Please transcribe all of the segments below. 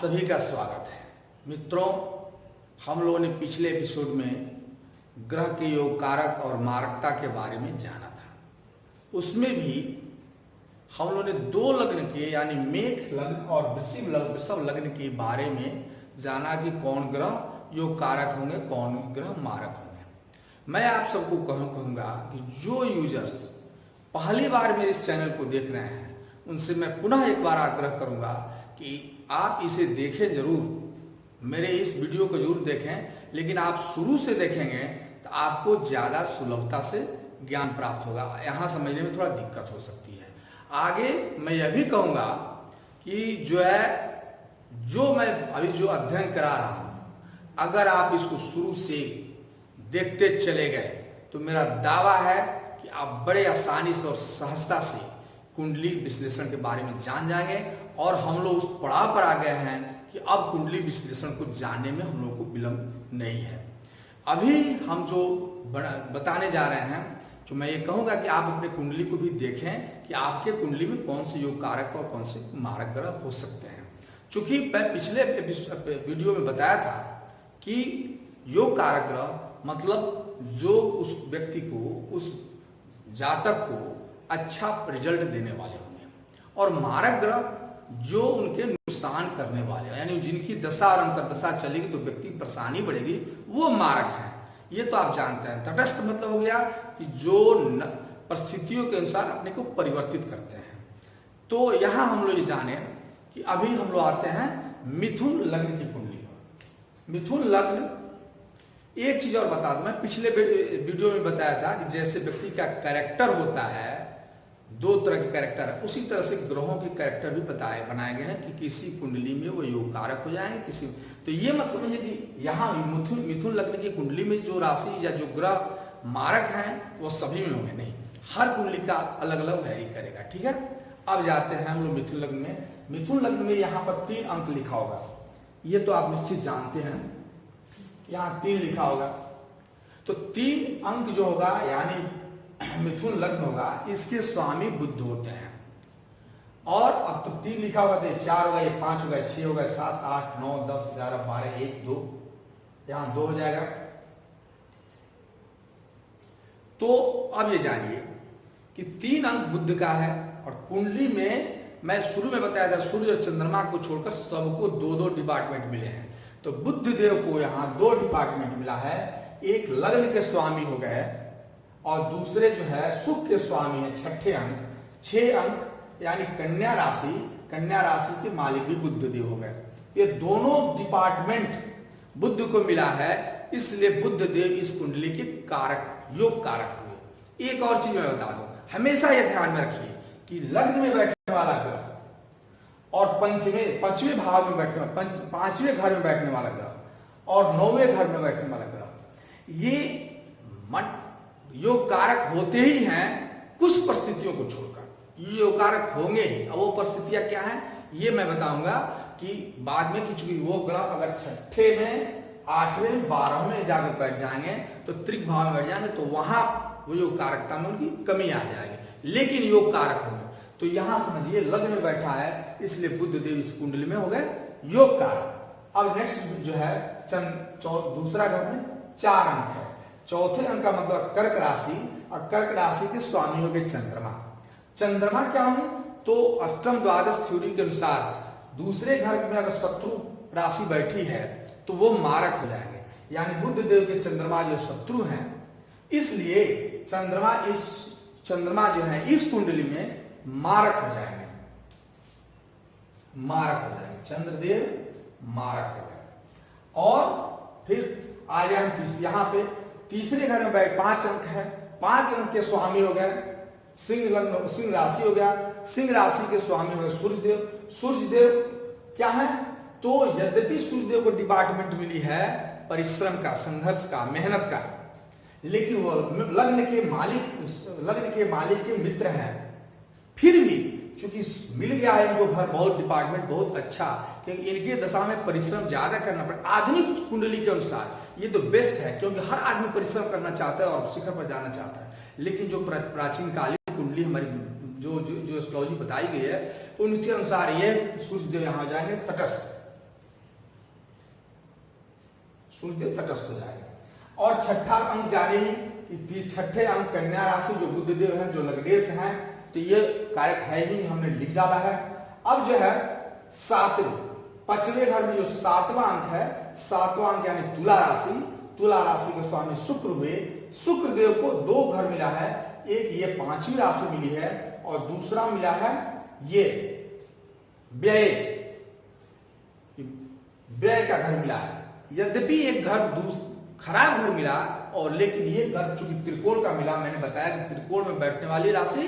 सभी का स्वागत है। मित्रों, हम लोगों ने पिछले एपिसोड में ग्रह के योग कारक और मारकता के बारे में जाना था। उसमें भी हम लोगों ने दो लग्न के यानी मेष लग्न और वृषभ लग्न के बारे में जाना कि कौन ग्रह योग कारक होंगे, कौन ग्रह मारक होंगे। मैं आप सबको कहूँगा कि जो यूजर्स पहली बार मेरे इस चैनल को देख रहे हैं उनसे मैं पुनः एक बार आग्रह करूँगा कि आप इसे देखें जरूर, मेरे इस वीडियो को जरूर देखें, लेकिन आप शुरू से देखेंगे तो आपको ज़्यादा सुलभता से ज्ञान प्राप्त होगा। यहाँ समझने में थोड़ा दिक्कत हो सकती है। आगे मैं यह भी कहूँगा कि जो मैं अभी जो अध्ययन करा रहा हूँ, अगर आप इसको शुरू से देखते चले गए तो मेरा दावा है कि आप बड़े आसानी से और सहजता से कुंडली विश्लेषण के बारे में जान जाएंगे। और हम लोग उस पड़ाव पर आ गए हैं कि अब कुंडली विश्लेषण को जानने में हम लोग को विलंब नहीं है। अभी हम जो बताने जा रहे हैं, तो मैं ये कहूँगा कि आप अपने कुंडली को भी देखें कि आपके कुंडली में कौन से योग कारक और कौन से मारक ग्रह हो सकते हैं। चूंकि मैं पिछले वीडियो में बताया था कि योग कारक ग्रह मतलब जो उस व्यक्ति को, उस जातक को अच्छा रिजल्ट देने वाले होंगे, और मारक ग्रह जो उनके नुकसान करने वाले, यानी जिनकी दशा और अंतर्दशा चलेगी तो व्यक्ति की परेशानी बढ़ेगी, वो मारक हैं। ये तो आप जानते हैं। तटस्थ मतलब हो गया कि जो परिस्थितियों के अनुसार अपने को परिवर्तित करते हैं। तो यहाँ हम लोग ये जाने कि अभी हम लोग आते हैं मिथुन लग्न की कुंडली पर। मिथुन लग्न, एक चीज और बता दूं, मैं पिछले वीडियो में बताया था कि जैसे व्यक्ति का कैरेक्टर होता है, दो तरह के कैरेक्टर है, उसी तरह से ग्रहों के कैरेक्टर भी बनाए गए हैं कि किसी कुंडली में वो योग कारक हो जाएंगे, किसी। तो ये मत समझिए कि यहाँ मिथुन लग्न की कुंडली में जो राशि या जो ग्रह मारक हैं वो सभी में होंगे, नहीं, हर कुंडली का अलग अलग वैरी करेगा। ठीक है, अब जाते हैं हम लोग मिथुन लग्न में। मिथुन लग्न में यहाँ पर 3 अंक लिखा होगा, ये तो आप निश्चित जानते हैं, यहाँ 3 लिखा होगा। तो 3 अंक जो होगा यानी मिथुन लग्न होगा, इसके स्वामी बुध होते हैं। और अब तो 3 लिखा होगा तो ये 4 होगा, ये 5 होगा, 6 होगा, 7, 8, 9, 10, 11, 12, 1, 2, यहां 2 हो जाएगा। तो अब ये जानिए कि 3 अंक बुध का है। और कुंडली में मैं शुरू में बताया था सूर्य और चंद्रमा को छोड़कर सबको 2-2 डिपार्टमेंट मिले हैं। तो बुध देव को यहाँ 2 डिपार्टमेंट मिला है। एक लग्न के स्वामी हो गए और दूसरे जो है सुख के स्वामी है, 6ठे अंक। 6 अंक यानी कन्या राशि के मालिक भी बुध देव हो गए। ये दोनों डिपार्टमेंट बुध को मिला है, इसलिए बुध देव इस कुंडली के कारक, योग कारक हुए। एक और चीज मैं बता दूं, हमेशा यह ध्यान में रखिए कि लग्न में बैठने वाला ग्रह और पांचवें भाव में बैठने, 5वें घर में बैठने वाला ग्रह और 9वें घर में बैठने वाला ग्रह, ये योग कारक होते ही हैं कुछ परिस्थितियों को छोड़कर। ये योग कारक होंगे ही। अब वो परिस्थितियां क्या हैं ये मैं बताऊंगा कि बाद में, कि वो ग्रह अगर 6ठे में, 8वें, 12वें में जाकर बैठ जाएंगे तो त्रिक भाव में बैठ जाएंगे तो वहां वो योग कारकता में उनकी कमी आ जाएगी, लेकिन योग कारक होंगे। तो यहां समझिए लग्न में बैठा है, इसलिए बुध देव इस कुंडली में हो गए योग कारक। अब नेक्स्ट जो है दूसरा घर में 4 अंक है। चौथे अंक का मतलब कर्क राशि, और कर्क राशि के स्वामी हो गए चंद्रमा। चंद्रमा क्या होंगे तो अष्टम द्वादश थ्योरी के अनुसार दूसरे घर में अगर शत्रु राशि बैठी है तो वो मारक हो जाएंगे, यानी बुध देव के चंद्रमा जो शत्रु हैं, इसलिए चंद्रमा जो है इस कुंडली में मारक हो जाएंगे, चंद्रदेव मारक हो गए। और फिर आ जाए हम यहाँ पे तीसरे घर में बैठ 5 अंक है। 5 अंक के स्वामी हो गए सिंह राशि हो गया। सिंह राशि के स्वामी हो गए सूर्यदेव। सूर्यदेव क्या है तो यद्यपि सूर्यदेव को डिपार्टमेंट मिली है परिश्रम का, संघर्ष का, मेहनत का, लेकिन वो लग्न के मालिक के मित्र हैं। फिर भी चूंकि मिल गया है इनको घर, बहुत डिपार्टमेंट बहुत अच्छा, क्योंकि इनके दशा में परिश्रम ज्यादा करना पड़े। आधुनिक कुंडली के अनुसार ये तो बेस्ट है, क्योंकि हर आदमी परिश्रम करना चाहता है और शिखर पर जाना चाहता है। लेकिन जो प्राचीन कालीन कुंडली हमारी जो एस्ट्रोलॉजी बताई गई है उनके अनुसार ये सूर्यदेव यहाँ जाएंगे तटस्थ, सूर्यदेव तटस्थ हो जाएगा। और छठा अंक जाने ही, छठे अंक कन्या राशि जो बुधदेव हैं, जो लग्नेश हैं, तो ये कारक है ही, हमने लिख डाला है। अब जो है सातवें, पांचवें घर में जो सातवां अंक है, सातवां अंक यानी तुला राशि, तुला राशि के स्वामी शुक्र हुए। शुक्र देव को दो घर मिला है, एक ये पांचवी राशि मिली है और दूसरा मिला है ये व्यय का घर मिला है। यद्यपि एक घर खराब घर मिला, और लेकिन ये घर चूंकि त्रिकोण का मिला, मैंने बताया कि त्रिकोण में बैठने वाली राशि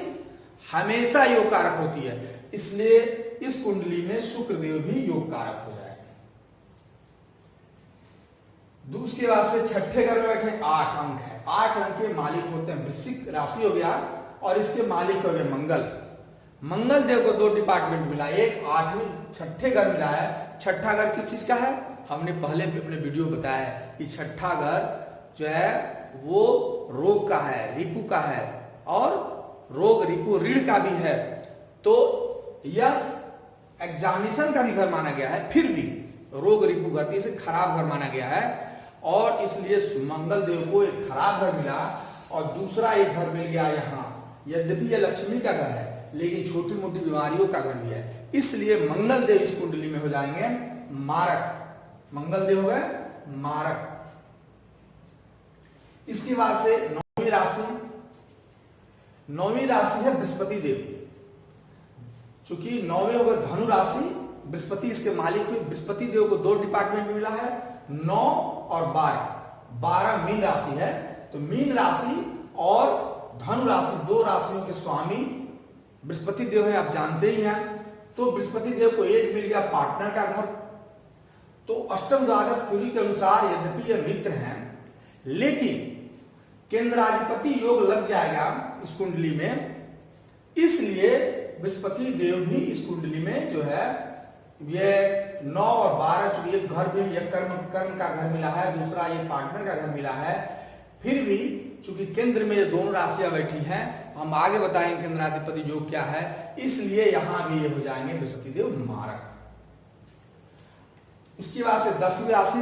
हमेशा योग कारक होती है, इसलिए इस कुंडली में शुक्र देव भी योग कारक हो जाए। उसके बाद से छठे घर में बैठे 8 अंक है, 8 अंक के मालिक होते हैं, वृश्चिक राशि हो गया और इसके मालिक हो गए मंगल। मंगल देव को 2 डिपार्टमेंट मिला, एक 8वें छठे घर मिला है। छठा घर किस चीज का है, हमने पहले भी अपने वीडियो बताया कि छठा घर जो है वो रोग का है, रिपु का है, और रोग रिपु ऋण का भी है, तो यह एग्जामिनेशन का भी घर माना गया है। फिर भी रोग रिपु गति से खराब घर माना गया है, और इसलिए मंगल देव को एक खराब घर मिला और दूसरा एक घर मिल गया यहाँ। यद्यपि यह लक्ष्मी का घर है, लेकिन छोटी मोटी बीमारियों का घर भी है, इसलिए मंगल देव इस कुंडली में हो जाएंगे मारक। मंगल देव हो गए मारक। इसके बाद से नौवीं राशि, नौवीं राशि है बृहस्पति देव। चूंकि नौवें हो गए धनु राशि, बृहस्पति इसके मालिक हुए। बृहस्पति देव को 2 डिपार्टमेंट मिला है, 9 और 12। 12 मीन राशि है, तो मीन राशि और धनु राशि 2 राशियों के स्वामी बृहस्पति देव है, आप जानते ही हैं। तो बृहस्पति देव को एक मिल गया पार्टनर का घर। तो अष्टम द्वादश थ्योरी के अनुसार यद्यपि ये मित्र हैं, लेकिन केंद्राधिपति योग लग जाएगा इस कुंडली में, इसलिए बृहस्पति देव भी इस कुंडली में जो है ये 9 और 12, चूंकि एक घर भी, एक कर्म का घर मिला है, दूसरा ये पार्टनर का घर मिला है, फिर भी चूंकि केंद्र में ये दोनों राशियां बैठी हैं, हम आगे बताएंगे केंद्राधिपति योग क्या है, इसलिए यहां भी ये हो जाएंगे बृहस्पति देव मारक। उसके बाद से 10वीं राशि,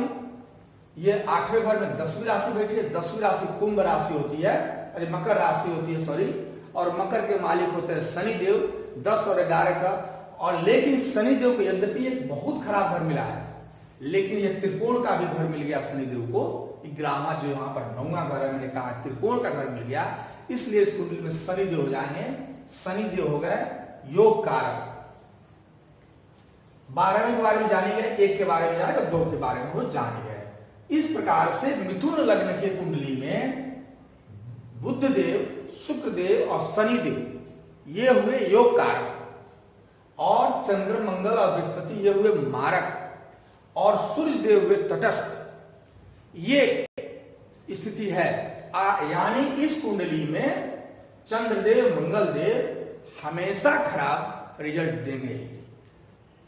ये 8वें घर में 10वीं राशि बैठी है। 10वीं राशि कुंभ राशि होती है, अरे मकर राशि होती है, सॉरी, और मकर के मालिक होते हैं शनि देव, 10 और 11 का। और लेकिन शनि देव को यद्यपि एक बहुत खराब घर मिला है, लेकिन यह त्रिकोण का भी घर मिल गया शनि देव को। ग्रामा जो यहाँ पर 9वां घर है, मैंने कहा त्रिकोण का घर मिल गया, इसलिए इस कुंडली में शनि देव हो जाएंगे। शनि देव हो गए योग कारक। 12वें के बारे में जानेंगे, 1 के बारे में जाएगा, 2 के बारे में वो जानेंगे। इस प्रकार से मिथुन लग्न के कुंडली में बुध देव, शुक्र देव और शनि देव ये हुए योग कारक, और चंद्र, मंगल और बृहस्पति ये हुए मारक, और सूर्य देव हुए तटस्थ। ये स्थिति है, यानी इस कुंडली में चंद्रदेव, मंगल देव हमेशा खराब रिजल्ट देंगे।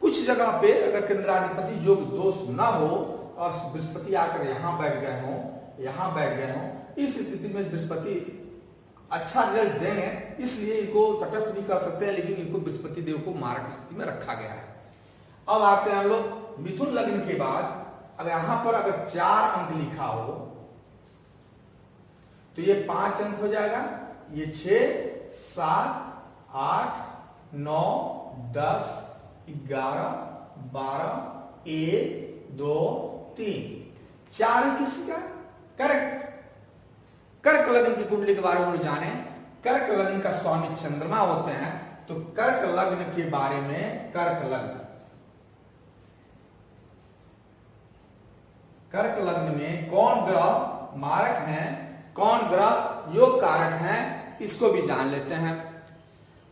कुछ जगह पे अगर केंद्राधिपति योग दोष ना हो और बृहस्पति आकर यहां बैठ गए हों, यहां बैठ गए हों, इस स्थिति में बृहस्पति अच्छा रिजल्ट देंगे, इसलिए इनको तटस्थ भी कर सकते हैं, लेकिन इनको बृहस्पति देव को मारक स्थिति में रखा गया है। अब आते हैं हम लोग मिथुन लग्न के बाद, अगर यहां पर अगर 4 अंक लिखा हो तो ये 5 अंक हो जाएगा, ये 6, 7, 8, 9, 10, 11, 12, 1, 2, 3, 4 अंक किसी का कर्क। कर्क लग्न की कुंडली के बारे में जाने। कर्क लग्न का स्वामी चंद्रमा होते हैं, तो कर्क लग्न के बारे में, कर्क लग्न, कर्क लग्न में कौन ग्रह मारक हैं, कौन ग्रह योग कारक हैं, इसको भी जान लेते हैं।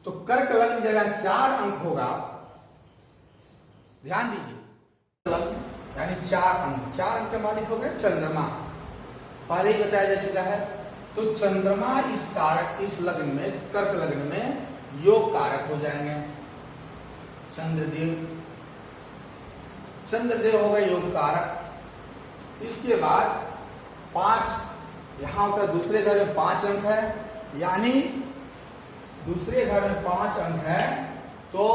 तो कर्क लग्न जगह 4 अंक होगा, ध्यान दीजिए, लग्न यानी 4 अंक, 4 अंक के मालिक हो गए चंद्रमा, पहले ही बताया जा चुका है। तो चंद्रमा इस कारक, इस लग्न में, कर्क लग्न में योग कारक हो जाएंगे। चंद्रदेव, चंद्रदेव हो गए योग कारक। इसके बाद 5, यहां होता है दूसरे घर में 5 अंक है, यानी दूसरे घर में 5 अंक है, तो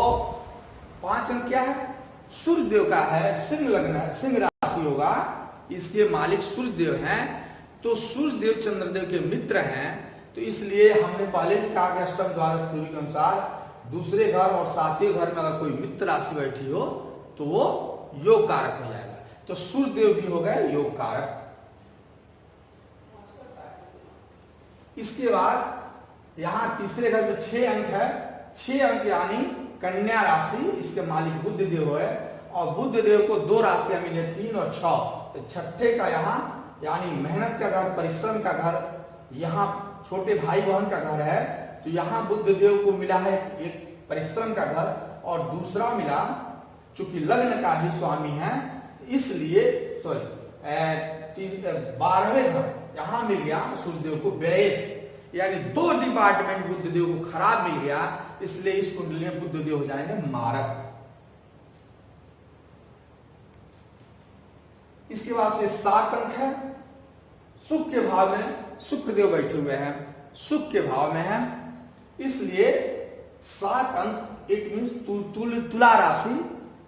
5 अंक क्या है, सूर्य देव का है, सिंह लग्न है, सिंह राशि होगा, इसके मालिक सूर्य देव हैं, तो सूर्य देव चंद्रदेव के मित्र हैं, तो इसलिए हमने पहले भी कहा कि अष्टम द्वादश थ्योरी के अनुसार दूसरे घर और सातवें घर में अगर कोई मित्र राशि बैठी हो तो वो योग कारक हो जाएगा। तो सूर्य देव भी हो गए योग कारक। इसके बाद यहां तीसरे घर में 6 अंक है, 6 अंक यानी कन्या राशि, इसके मालिक बुध देव है और बुध देव को 2 राशियां मिली 3 और 6, तो छठे का यहाँ यानी मेहनत का घर, परिश्रम का घर, यहाँ छोटे भाई बहन का घर है, तो यहाँ बुध देव को मिला है एक परिश्रम का घर और दूसरा मिला चूंकि लग्न का ही स्वामी है, इसलिए 12वें घर यहां मिल गया सूर्यदेव को व्ययस, यानी 2 डिपार्टमेंट बुध देव को खराब मिल गया, इसलिए इस कुंडली में बुध देव हो जाएंगे मारक। इसके बाद से 7 अंक है, सुख के भाव में शुक्र देव बैठे हुए हैं, सुख के भाव में है, इसलिए 7 अंक इट मीन्स तुला राशि,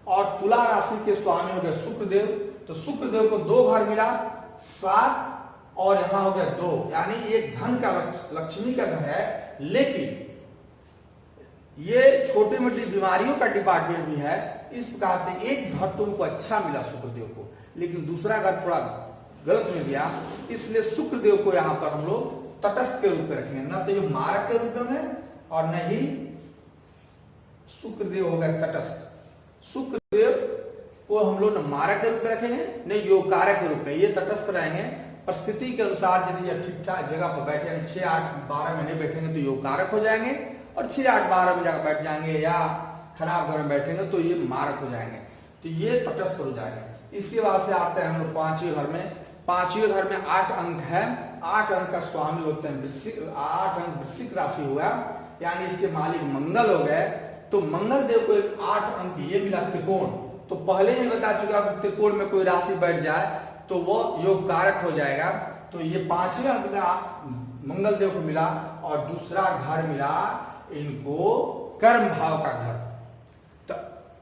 और तुला राशि के स्वामी हो गए शुक्रदेव, तो शुक्रदेव को 2 घर मिला 7 और यहां हो गया 2, यानी एक धन का लक्ष्मी का घर है, लेकिन ये छोटी मोटी बीमारियों का डिपार्टमेंट भी है। इस प्रकार से एक घर तुमको अच्छा मिला शुक्रदेव को, लेकिन दूसरा घर थोड़ा गलत मिल गया, इसलिए शुक्रदेव को यहां पर हम लोग तटस्थ के रूप में रखेंगे, न तो ये मारक के रूप में और न ही शुक्रदेव हो गए तटस्थ। शुक्रदेव को हम लोग न मारक के रूप में रखेंगे न योग कारक के रूप में, ये तटस्थ रहेंगे। परिस्थिति के अनुसार यदि ये ठीक ठाक जगह पर बैठे 6, 8, 12 महीने बैठेंगे तो योग कारक हो जाएंगे, और 6, 8, 12 में जाकर बैठ जाएंगे या खराब घर में बैठेंगे तो ये मारक हो जाएंगे, तो ये तटस्थ हो जाएंगे। इसके बाद से आते हैं हम लोग 5वें घर में। 5वें घर में 8 अंक है, 8 अंक का स्वामी होते हैं वृश्चिक, 8 अंक वृश्चिक राशि हुआ, यानी इसके मालिक मंगल हो गए, तो मंगल देव को 8 अंक ये मिला त्रिकोण, तो पहले भी बता चुका कि त्रिकोण में कोई राशि बैठ जाए तो वो योग कारक हो जाएगा, तो ये 5वें अंक में मंगल देव को मिला और दूसरा घर मिला इनको कर्म भाव का घर। तो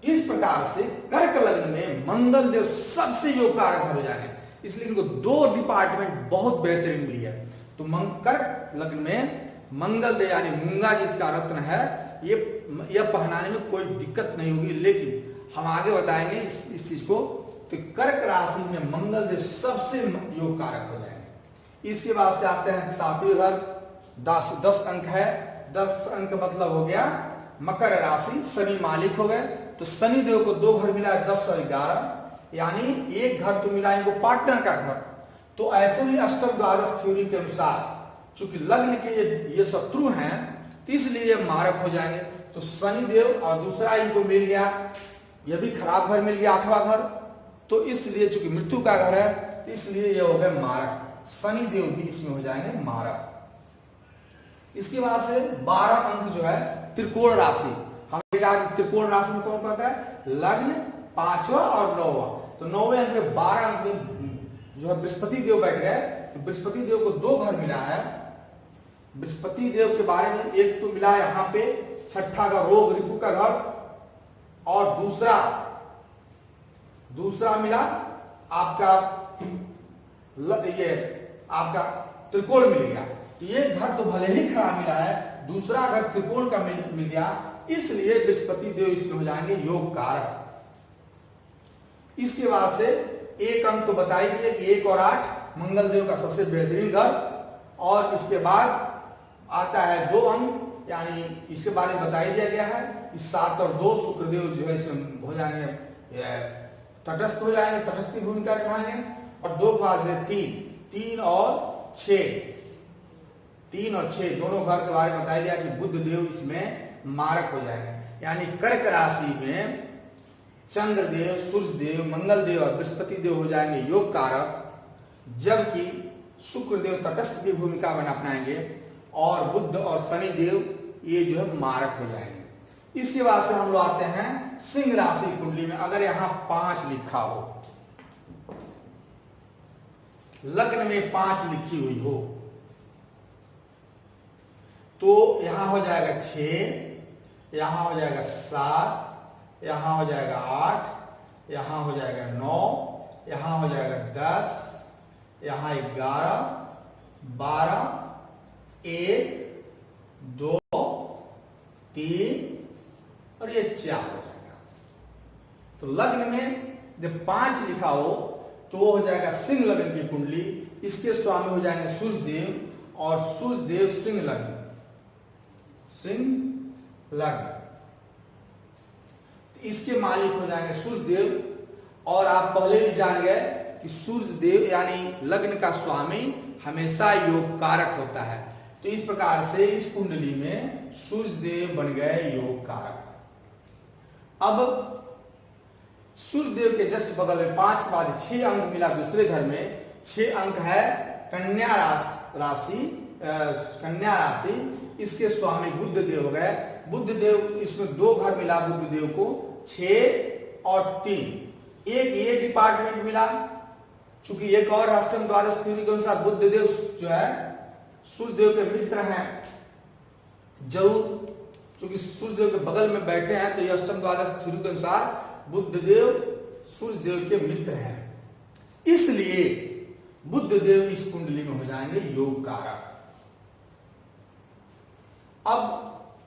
इस प्रकार से कर्क लग्न में मंगल देव सबसे योग कारक घर हो जाएंगे, इसलिए इनको 2 डिपार्टमेंट बहुत बेहतरीन मिली है। तो कर्क लग्न में मंगल देव यानी मूंगा जिसका रत्न है, ये पहनाने में कोई दिक्कत नहीं होगी, लेकिन हम आगे बताएंगे इस चीज को। तो कर्क राशि में मंगल देव सबसे योग कारक हो जाएंगे। इसके बाद से आते हैं 7वें घर, 10 अंक है, 10 अंक मतलब हो गया मकर राशि, शनि मालिक हो गए, तो शनि देव को 2 घर मिला है 10 और 11, यानी एक घर तो मिला इनको पार्टनर का घर। तो ऐसे ही अष्टम द्वादश थ्योरी के अनुसार चूंकि लग्न के ये शत्रु हैं, तो इसलिए मारक हो जाएंगे। तो शनि देव और दूसरा इनको मिल गया, यह भी खराब घर मिल गया 8वां घर, तो इसलिए चूंकि मृत्यु का घर है, तो इसलिए ये हो गए मारक, शनि देव भी इसमें हो जाएंगे मारक। इसके बाद से 12 अंक जो है त्रिकोण राशि, हमने कहा कि त्रिकोण राशि में कौन कहता है लग्न, 5वां और 9वां, तो 9वें अंक में 12 अंक में जो है बृहस्पति देव बैठ गए, तो बृहस्पति देव को 2 घर मिला है। बृहस्पति देव के बारे में एक तो मिला यहाँ पे 6ठा का रोग रिपु का घर, और दूसरा मिला आपका ये आपका त्रिकोण मिल गया। तो ये घर तो भले ही खराब मिला है, दूसरा घर त्रिकोण का मिल गया, इसलिए बृहस्पति देव इसमें हो जाएंगे योग कारक। इसके बाद से एक अंक तो बताई दिए कि 1 और 8 मंगल देव का सबसे बेहतरीन घर, और इसके बाद आता है 2 अंक, यानी इसके बारे में बताया गया है कि 7 और 2 शुक्रदेव जो है इसमें हो जाएंगे तटस्थ हो जाएंगे, तटस्थ की भूमिका निभाएंगे, और 2 के बाद 3 और 6 दोनों घर के बारे में बताया गया कि बुध देव इसमें मारक हो जाएंगे। यानी कर्क राशि में चंद्रदेव, सूर्यदेव, मंगल देव और बृहस्पति देव हो जाएंगे योग कारक, जबकि शुक्रदेव तटस्थ की भूमिका अपनाएंगे और बुध और शनि देव ये जो है मारक हो जाएंगे। इसके बाद से हम लोग आते हैं सिंह राशि कुंडली में। अगर यहां 5 लिखा हो, लग्न में 5 लिखी हुई हो, तो यहां हो जाएगा 6, यहां हो जाएगा 7, यहां हो जाएगा 8, यहां हो जाएगा 9, यहां हो जाएगा 10, यहां 11, 12, 1, 2, 3 और ये 4 हो जाएगा। तो लग्न में जब 5 लिखा हो तो वो हो जाएगा सिंह लग्न की कुंडली। इसके स्वामी हो जाएंगे सूर्यदेव और सूर्यदेव सिंह लग्न, सिंह लग्न। इसके मालिक हो जाएंगे सूर्यदेव। और आप पहले भी जान गए कि सूर्यदेव यानी लग्न का स्वामी हमेशा योग कारक होता है। तो इस प्रकार से इस कुंडली में सूर्यदेव बन गए योग कारक। अब सूर्यदेव के जस्ट बगल में 5 के बाद 6 अंक मिला दूसरे घर में। 6 अंक है कन्या राशि, कन्या राशि। इसके स्वामी बुध देव हो गए। बुध देव, इसमें 2 घर मिला बुध देव को, 6 और 3। एक ये डिपार्टमेंट मिला, चूंकि एक और अष्टम द्वादश थ्योरी के अनुसार बुध देव जो है सूर्यदेव के मित्र हैं। जरूर चूंकि सूर्यदेव के बगल में बैठे हैं तो ये अष्टम द्वादश थ्योरी के अनुसार बुधदेव सूर्यदेव के मित्र हैं। इसलिए बुधदेव इस कुंडली में हो जाएंगे योग कारक। अब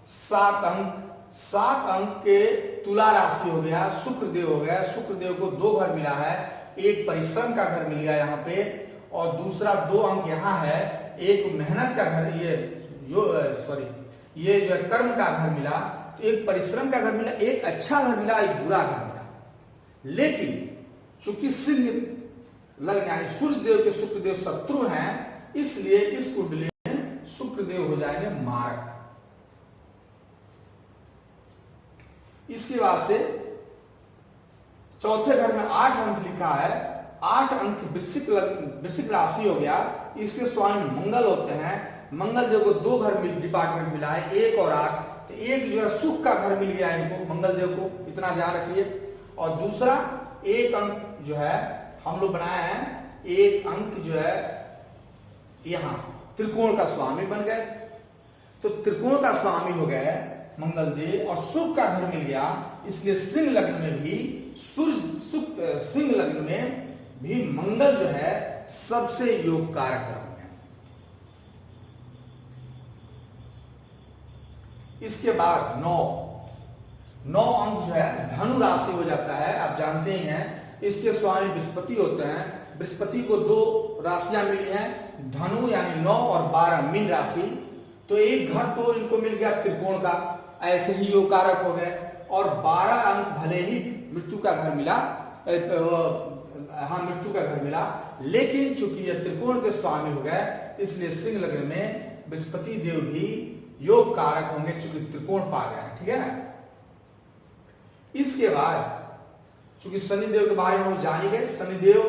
7 अंक के तुला राशि हो गया, शुक्रदेव हो गया। शुक्रदेव को 2 घर मिला है, एक परिश्रम का घर मिल गया यहाँ पे और दूसरा 2 अंक यहाँ है, एक मेहनत का घर, ये जो है कर्म का घर मिला। तो एक परिश्रम का घर मिला, एक अच्छा घर मिला, एक बुरा घर मिला। लेकिन चूंकि सिंह लग्न यानी सूर्यदेव के शुक्रदेव शत्रु हैं, इसलिए इस कुंडली में शुक्रदेव हो जाएंगे मारक। इसके बाद से चौथे घर में 8 अंक लिखा है। 8 अंक वृश्चिक राशि हो गया। इसके स्वामी मंगल होते हैं। मंगल देव को 2 घर डिपार्टमेंट मिला है, 1 और 8। तो एक जो है सुख का घर मिल गया इनको, मंगल देव को, इतना ध्यान रखिए। और दूसरा 1 अंक जो है हम लोग बनाए हैं, 1 अंक जो है यहां त्रिकोण का स्वामी बन गए। तो त्रिकोण का स्वामी हो गए मंगल देव और सुख का घर मिल गया। इसलिए सिंह लग्न में भी सिंह लग्न में भी मंगल जो है सबसे योग कारक ग्रह है। इसके बाद 9 अंक जो है धनु राशि हो जाता है। आप जानते ही हैं इसके स्वामी बृहस्पति होते हैं। बृहस्पति को 2 राशियां मिली हैं, धनु यानी 9 और 12 मीन राशि। तो एक घर तो इनको मिल गया त्रिकोण का, ऐसे ही योग कारक हो गए। और 12 अंक भले ही मृत्यु का घर मिला, हाँ मृत्यु का घर मिला, लेकिन चूंकि यह त्रिकोण के स्वामी हो गए इसलिए सिंह लग्न में बृहस्पति देव भी योग कारक होंगे, चूंकि त्रिकोण पा गए हैं। ठीक है। इसके बाद चूंकि शनिदेव के बारे में हम जान गए, शनिदेव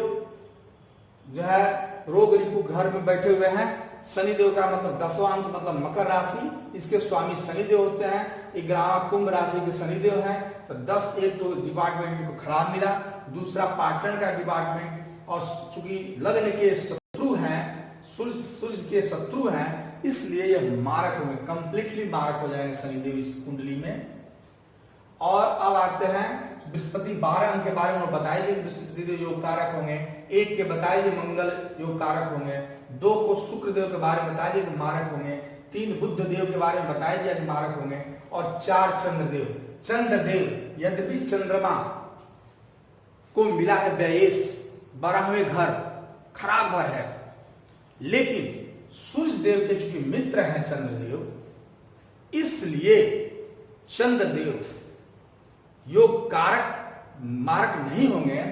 जो है रोग रिपु घर में बैठे हुए हैं। शनिदेव का मतलब 10वां अंक मतलब मकर राशि, इसके स्वामी शनिदेव होते हैं। 11वां कुंभ राशि के शनिदेव हैं। तो 10 एक तो डिपार्टमेंट को खराब मिला, दूसरा पार्टनर का डिपार्टमेंट। और चूंकि लग्न के शत्रु हैं, सूर्य के शत्रु हैं, इसलिए ये मारक होंगे, कंप्लीटली मारक हो जाएंगे शनिदेव इस कुंडली में। और अब आते हैं बृहस्पति। 12 अंक के बारे में बताइए बृहस्पति देव योग कारक होंगे। 1 के बताइए मंगल योग कारक होंगे। 2 को शुक्रदेव के बारे में बताइए कि मारक होंगे। 3 बुध देव के बारे में बताइए कि मारक होंगे। और 4 चंद्रदेव यद्यपि चंद्रमा को मिला है व्ययेश 12वें घर, खराब घर है, लेकिन सूर्य देव के चूंकि मित्र हैं चंद्रदेव, इसलिए चंद्रदेव योग कारक मारक नहीं होंगे,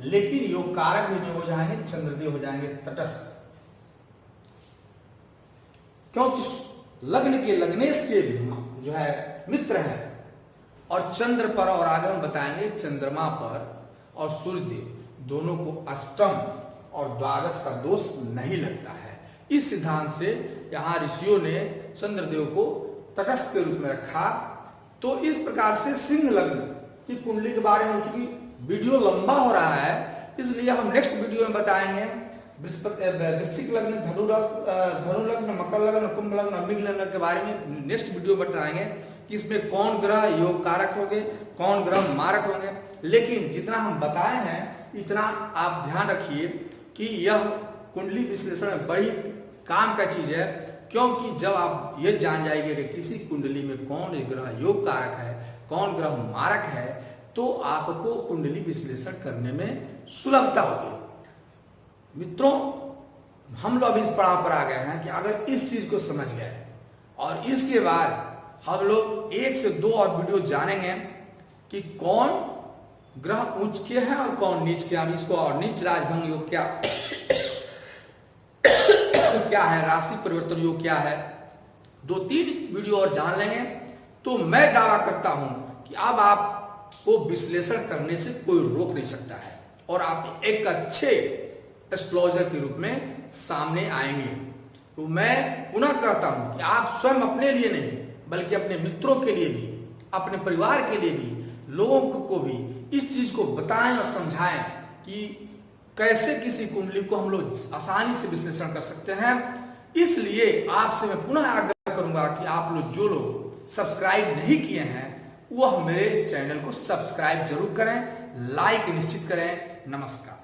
लेकिन योग कारक भी नहीं हो जाएंगे, चंद्रदेव हो जाएंगे तटस्थ। क्योंकि लग्न के लग्नेश के जो है मित्र है। और चंद्र पर, और आगे हम बताएंगे चंद्रमा पर और सूर्यदेव दोनों को अष्टम और द्वादश का दोष नहीं लगता है। इस सिद्धांत से यहां ऋषियों ने चंद्रदेव को तटस्थ के रूप में रखा। तो इस प्रकार से सिंह लग्न की कुंडली के बारे में, चूंकि वीडियो लंबा हो रहा है इसलिए हम नेक्स्ट वीडियो में बताएंगे वृश्चिक लग्न, धनु लग्न, मकर लग्न, कुंभ लग्न, मीन लग्न के बारे में नेक्स्ट वीडियो बताएंगे कि इसमें कौन ग्रह योग कारक होंगे, कौन ग्रह मारक होंगे। लेकिन जितना हम बताए हैं इतना आप ध्यान रखिए कि यह कुंडली विश्लेषण बड़ी काम का चीज है, क्योंकि जब आप ये जान जाएंगे कि किसी कुंडली में कौन ग्रह योग कारक है, कौन ग्रह मारक है, तो आपको कुंडली विश्लेषण करने में सुलभता होगी। मित्रों, हम लोग इस पड़ाव पर आ गए हैं कि अगर इस चीज को समझ गए और इसके बाद हम लोग 1 से 2 और वीडियो जानेंगे कि कौन ग्रह उच्च के हैं और कौन नीच के, हम इसको और नीच राजभंग योग क्या क्या है, राशि परिवर्तन योग क्या है, 2-3 वीडियो और जान लेंगे तो मैं दावा करता हूं कि अब आपको विश्लेषण करने से कोई रोक नहीं सकता है और आप एक अच्छे एस्ट्रोलॉजर के रूप में सामने आएंगे। तो मैं पुनः कहता हूं कि आप स्वयं अपने लिए नहीं बल्कि अपने मित्रों के लिए भी, अपने परिवार के लिए भी, लोगों को भी इस चीज को बताएं और समझाएं कि कैसे किसी कुंडली को हम लोग आसानी से विश्लेषण कर सकते हैं। इसलिए आपसे मैं पुनः आग्रह करूंगा कि आप लोग जो लोग सब्सक्राइब नहीं किए हैं वह मेरे इस चैनल को सब्सक्राइब जरूर करें, लाइक निश्चित करें। नमस्कार।